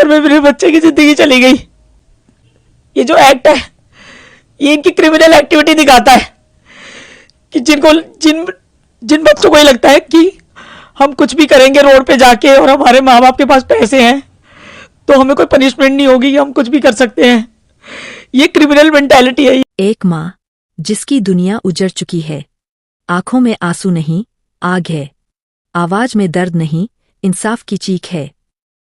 में मेरे बच्चे की जिंदगी चली गई। ये जो एक्ट है ये इनकी क्रिमिनल एक्टिविटी दिखाता है कि जिन बच्चों को ये लगता है कि हम कुछ भी करेंगे रोड पे जाके और हमारे माँ बाप के पास पैसे हैं तो हमें कोई पनिशमेंट नहीं होगी, हम कुछ भी कर सकते हैं। ये क्रिमिनल मेंटालिटी है। एक माँ जिसकी दुनिया उजड़ चुकी है, आंखों में आंसू नहीं, आग है, आवाज में दर्द नहीं, इंसाफ की चीख है।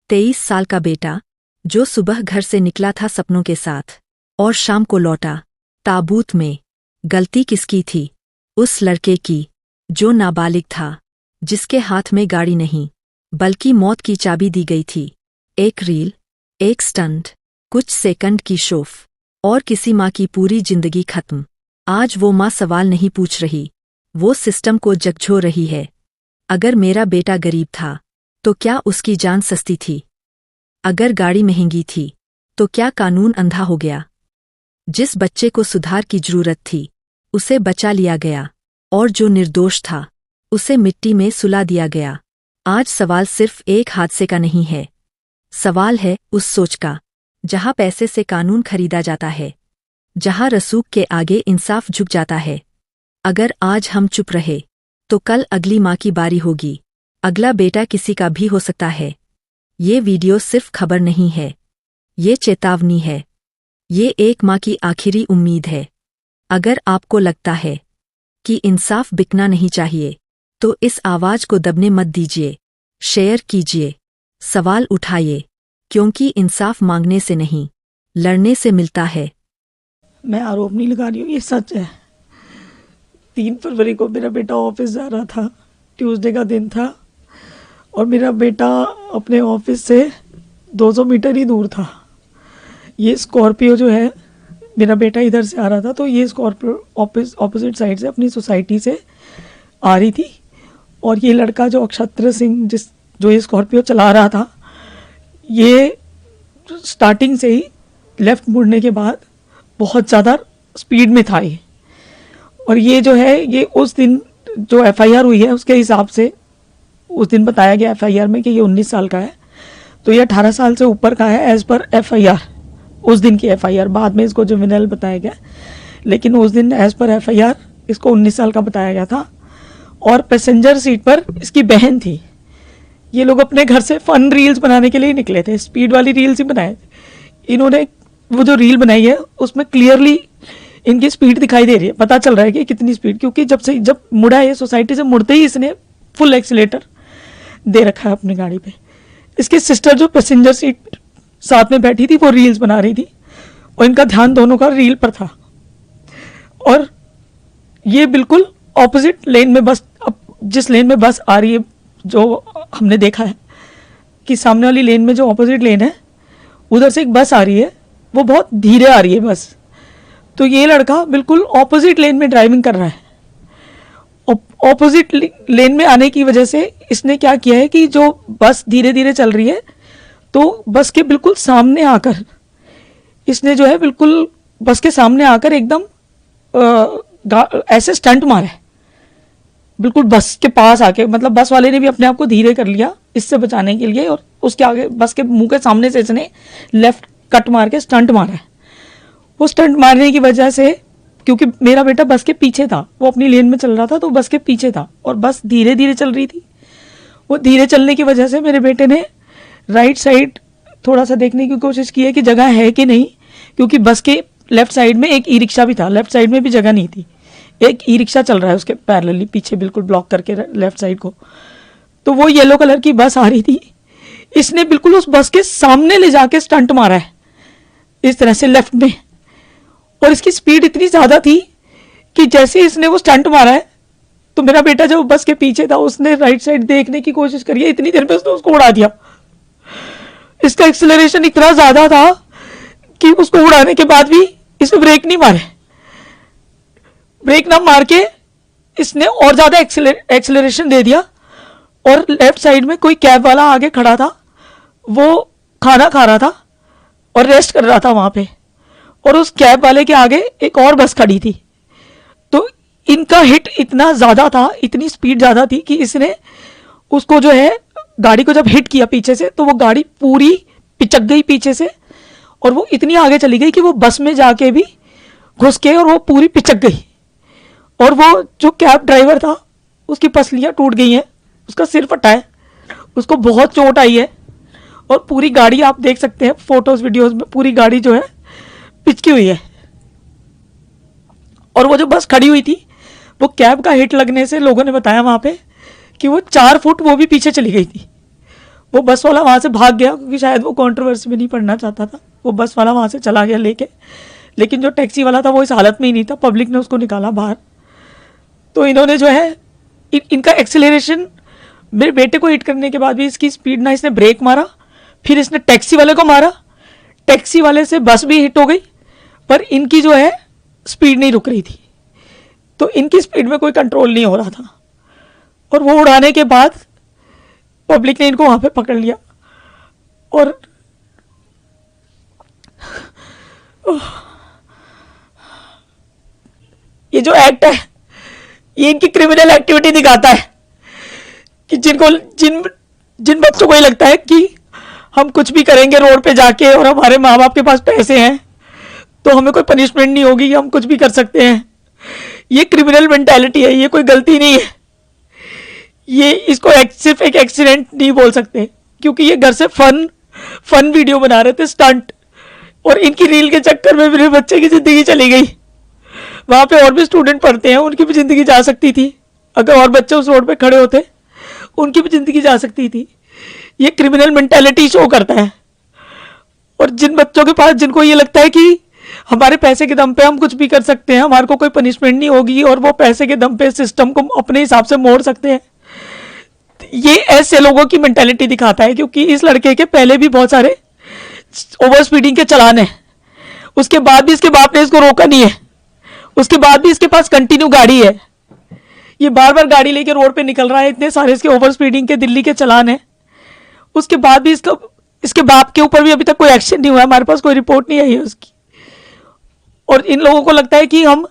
23 साल का बेटा जो सुबह घर से निकला था सपनों के साथ और शाम को लौटा ताबूत में। गलती किसकी थी? उस लड़के की जो नाबालिग था, जिसके हाथ में गाड़ी नहीं बल्कि मौत की चाबी दी गई थी। एक रील, एक स्टंट, कुछ सेकंड की शोफ और किसी माँ की पूरी जिंदगी खत्म। आज वो माँ सवाल नहीं पूछ रही, वो सिस्टम को झकझोर रही है। अगर मेरा बेटा गरीब था तो क्या उसकी जान सस्ती थी? अगर गाड़ी महंगी थी तो क्या कानून अंधा हो गया? जिस बच्चे को सुधार की जरूरत थी उसे बचा लिया गया और जो निर्दोष था उसे मिट्टी में सुला दिया गया। आज सवाल सिर्फ एक हादसे का नहीं है, सवाल है उस सोच का जहां पैसे से कानून खरीदा जाता है, जहां रसूख के आगे इंसाफ झुक जाता है। अगर आज हम चुप रहे तो कल अगली माँ की बारी होगी, अगला बेटा किसी का भी हो सकता है। ये वीडियो सिर्फ खबर नहीं है, ये चेतावनी है, ये एक माँ की आखिरी उम्मीद है। अगर आपको लगता है कि इंसाफ बिकना नहीं चाहिए तो इस आवाज को दबने मत दीजिए, शेयर कीजिए, सवाल उठाइए, क्योंकि इंसाफ मांगने से नहीं, लड़ने से मिलता है। मैं आरोप नहीं लगा रही हूँ, ये सच है। 3 फरवरी को मेरा बेटा ऑफिस जा रहा था, ट्यूसडे का दिन था और मेरा बेटा अपने ऑफिस से 200 मीटर ही दूर था। ये स्कॉर्पियो जो है, मेरा बेटा इधर से आ रहा था तो ये स्कॉर्पियो ऑपोजिट साइड से अपनी सोसाइटी से आ रही थी और ये लड़का जो अक्षत्र सिंह जो ये स्कॉर्पियो चला रहा था, ये स्टार्टिंग से ही लेफ़्ट मुड़ने के बाद बहुत ज़्यादा स्पीड में था ये। और ये जो है ये उस दिन जो एफआईआर हुई है उसके हिसाब से उस दिन बताया गया एफआईआर में कि ये 19 साल का है, तो ये 18 साल से ऊपर का है एज पर एफआईआर। उस दिन की एफआईआर, बाद में इसको जुवेनाइल बताया गया, लेकिन उस दिन एज पर एफआईआर इसको 19 साल का बताया गया था। और पैसेंजर सीट पर इसकी बहन थी। ये लोग अपने घर से फन रील्स बनाने के लिए निकले थे, स्पीड वाली रील्स ही बनाए थे। इन्होंने वो जो रील बनाई है उसमें क्लियरली इनकी स्पीड दिखाई दे रही है, पता चल रहा है कि कितनी स्पीड, क्योंकि जब मुड़ा है सोसाइटी से मुड़ते ही इसने फुल एक्सीलेटर दे रखा है अपनी गाड़ी पे। इसकी सिस्टर जो पैसेंजर सीट साथ में बैठी थी वो रील्स बना रही थी और इनका ध्यान दोनों का रील पर था। और ये बिल्कुल ऑपोजिट लेन में बस, अब जिस लेन में बस आ रही है, जो हमने देखा है कि सामने वाली लेन में जो ऑपोजिट लेन है उधर से एक बस आ रही है, वो बहुत धीरे आ रही है बस। तो ये लड़का बिल्कुल ऑपोजिट लेन में ड्राइविंग कर रहा है। ऑपोजिट लेन में आने की वजह से इसने क्या किया है कि जो बस धीरे धीरे चल रही है तो बस के बिल्कुल सामने आकर इसने जो है बिल्कुल बस के सामने आकर एकदम ऐसे स्टंट मारा है, बिल्कुल बस के पास आके। मतलब बस वाले ने भी अपने आप को धीरे कर लिया इससे बचाने के लिए और उसके आगे बस के मुंह के सामने से इसने लेफ्ट कट मार के स्टंट मारा है। वो स्टंट मारने की वजह से, क्योंकि मेरा बेटा बस के पीछे था, वो अपनी लेन में चल रहा था तो बस के पीछे था और बस धीरे धीरे चल रही थी। वो धीरे चलने की वजह से मेरे बेटे ने राइट साइड थोड़ा सा देखने की कोशिश की है कि जगह है कि नहीं, क्योंकि बस के लेफ्ट साइड में एक ई रिक्शा भी था, लेफ्ट साइड में भी जगह नहीं थी। एक ई रिक्शा चल रहा है उसके पैरेलली पीछे बिल्कुल ब्लॉक करके लेफ्ट साइड को। तो वो येलो कलर की बस आ रही थी, इसने बिल्कुल उस बस के सामने ले जाके स्टंट मारा है इस तरह से लेफ्ट में। और इसकी स्पीड इतनी ज़्यादा थी कि जैसे इसने वो स्टंट मारा है तो मेरा बेटा जब बस के पीछे था उसने राइट साइड देखने की कोशिश करी है, इतनी देर में उसने उसको उड़ा दिया। इसका एक्सेलरेशन इतना ज़्यादा था कि उसको उड़ाने के बाद भी इसने ब्रेक नहीं मारे। ब्रेक ना मार के इसने और ज़्यादा एक्सेलरेशन दे दिया। और लेफ्ट साइड में कोई कैब वाला आगे खड़ा था, वो खाना खा रहा था और रेस्ट कर रहा था वहाँ पे, और उस कैब वाले के आगे एक और बस खड़ी थी। तो इनका हिट इतना ज़्यादा था, इतनी स्पीड ज़्यादा थी कि इसने उसको जो है गाड़ी को जब हिट किया पीछे से तो वो गाड़ी पूरी पिचक गई पीछे से, और वो इतनी आगे चली गई कि वो बस में जाके भी घुस के और वो पूरी पिचक गई। और वो जो कैब ड्राइवर था उसकी पसलियाँ टूट गई हैं, उसका सिर फटा है, उसको बहुत चोट आई है। और पूरी गाड़ी आप देख सकते हैं फोटोज वीडियोस में, पूरी गाड़ी जो है पिचकी हुई है। और वो जो बस खड़ी हुई थी, वो कैब का हिट लगने से लोगों ने बताया वहाँ पे कि वो 4 फुट वो भी पीछे चली गई थी। वो बस वाला वहाँ से भाग गया क्योंकि शायद वो कंट्रोवर्सी में नहीं पड़ना चाहता था। वो बस वाला वहाँ से चला गया लेके, लेकिन जो टैक्सी वाला था वो इस हालत में ही नहीं था, पब्लिक ने उसको निकाला बाहर। तो इन्होंने जो है इनका एक्सेलरेशन, मेरे बेटे को हिट करने के बाद भी इसकी स्पीड ना, इसने ब्रेक मारा, फिर इसने टैक्सी वाले को मारा, टैक्सी वाले से बस भी हिट हो गई, पर इनकी जो है स्पीड नहीं रुक रही थी। तो इनकी स्पीड में कोई कंट्रोल नहीं हो रहा था। और वो उड़ाने के बाद पब्लिक ने इनको वहाँ पे पकड़ लिया। और ये जो एक्ट है ये इनकी क्रिमिनल एक्टिविटी दिखाता है कि जिन बच्चों को ये लगता है कि हम कुछ भी करेंगे रोड पे जाके और हमारे माँ बाप के पास पैसे हैं तो हमें कोई पनिशमेंट नहीं होगी, हम कुछ भी कर सकते हैं। ये क्रिमिनल मेंटालिटी है, ये कोई गलती नहीं है। ये इसको सिर्फ एक एक्सीडेंट नहीं बोल सकते, क्योंकि ये घर से फन वीडियो बना रहे थे, स्टंट, और इनकी रील के चक्कर में मेरे बच्चे की ज़िंदगी चली गई। वहाँ पे और भी स्टूडेंट पढ़ते हैं, उनकी भी ज़िंदगी जा सकती थी। अगर और बच्चे उस रोड पे खड़े होते उनकी भी ज़िंदगी जा सकती थी। ये क्रिमिनल मेंटालिटी शो करता है। और जिन बच्चों के पास, जिनको ये लगता है कि हमारे पैसे के दम पे हम कुछ भी कर सकते हैं, हमारे को कोई पनिशमेंट नहीं होगी, और वो पैसे के दम पे सिस्टम को अपने हिसाब से मोड़ सकते हैं, ये ऐसे लोगों की मेंटालिटी दिखाता है। क्योंकि इस लड़के के पहले भी बहुत सारे ओवर स्पीडिंग के चालान हैं, उसके बाद भी इसके बाप ने इसको रोका नहीं है, उसके बाद भी इसके पास कंटिन्यू गाड़ी है, ये बार बार गाड़ी लेके रोड पे निकल रहा है, इतने सारे इसके ओवर स्पीडिंग के दिल्ली के चालान हैं, उसके बाद भी इसके बाप के ऊपर भी अभी तक कोई एक्शन नहीं हुआ, हमारे पास कोई रिपोर्ट नहीं आई है उसकी। और इन लोगों को लगता है कि हम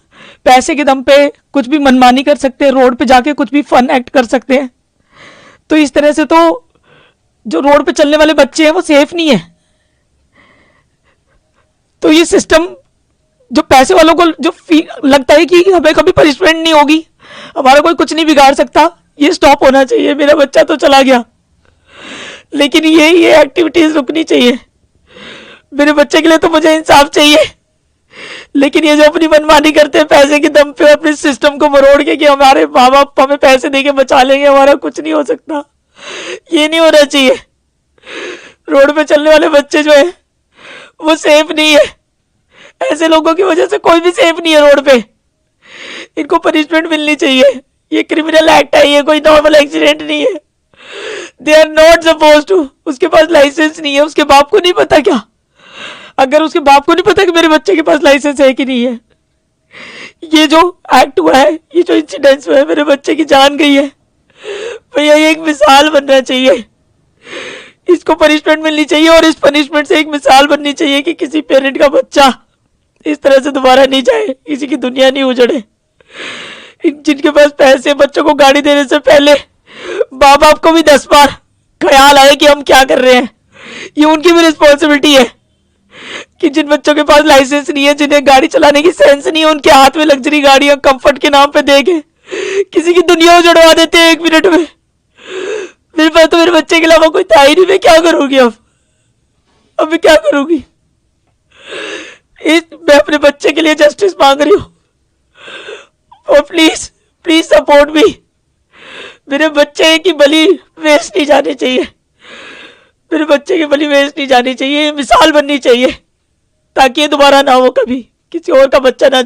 पैसे के दम पे कुछ भी मनमानी कर सकते हैं, रोड पे जाके कुछ भी फन एक्ट कर सकते हैं। तो इस तरह से तो जो रोड पे चलने वाले बच्चे हैं वो सेफ नहीं है। तो ये सिस्टम, जो पैसे वालों को जो लगता है कि हमें कभी पनिशमेंट नहीं होगी, हमारा कोई कुछ नहीं बिगाड़ सकता, ये स्टॉप होना चाहिए। मेरा बच्चा तो चला गया, लेकिन ये एक्टिविटीज रुकनी चाहिए। मेरे बच्चे के लिए तो मुझे इंसाफ चाहिए, लेकिन ये जो अपनी मनमानी करते हैं पैसे के दम पे, अपने सिस्टम को मरोड़ के कि हमारे माँ बाप हमें पैसे देके बचा लेंगे, हमारा कुछ नहीं हो सकता, ये नहीं होना चाहिए। रोड पे चलने वाले बच्चे जो है वो सेफ नहीं है। ऐसे लोगों की वजह से कोई भी सेफ नहीं है रोड पे। इनको पनिशमेंट मिलनी चाहिए। ये क्रिमिनल एक्ट है, ये कोई नॉर्मल एक्सीडेंट नहीं है। They are not suppose to. उसके पास लाइसेंस नहीं है, उसके बाप को नहीं पता क्या? अगर उसके बाप को नहीं पता कि मेरे बच्चे के पास लाइसेंस है कि नहीं है, ये जो एक्ट हुआ है, ये जो इंसिडेंट्स हुआ है, मेरे बच्चे की जान गई है भैया, ये एक मिसाल बनना चाहिए। इसको पनिशमेंट मिलनी चाहिए, और इस पनिशमेंट से एक मिसाल बननी चाहिए कि किसी पेरेंट का बच्चा इस तरह से दोबारा नहीं जाए, किसी की दुनिया नहीं उजड़े। जिनके पास पैसे, बच्चों को गाड़ी देने से पहले माँ बाप को भी 10 बार ख्याल आए कि हम क्या कर रहे हैं। ये उनकी भी रिस्पॉन्सिबिलिटी है कि जिन बच्चों के पास लाइसेंस नहीं है, जिन्हें गाड़ी चलाने की सेंस नहीं है, उनके हाथ में लग्जरी गाड़ियां कंफर्ट के नाम पे देके किसी की दुनिया उजड़वा देते हैं 1 मिनट में। मेरे पास तो मेरे बच्चे के अलावा कोई था ही नहीं, मैं क्या करूंगी अब मैं क्या करूंगी? मैं अपने बच्चे के लिए जस्टिस मांग रही हूँ, और प्लीज सपोर्ट मी। मेरे बच्चे की बलि वेस्ट नहीं जानी चाहिए, मेरे बच्चे की बलि वेस्ट नहीं जानी चाहिए। मिसाल बननी चाहिए ताकि ये दोबारा ना हो, कभी किसी और का बच्चा ना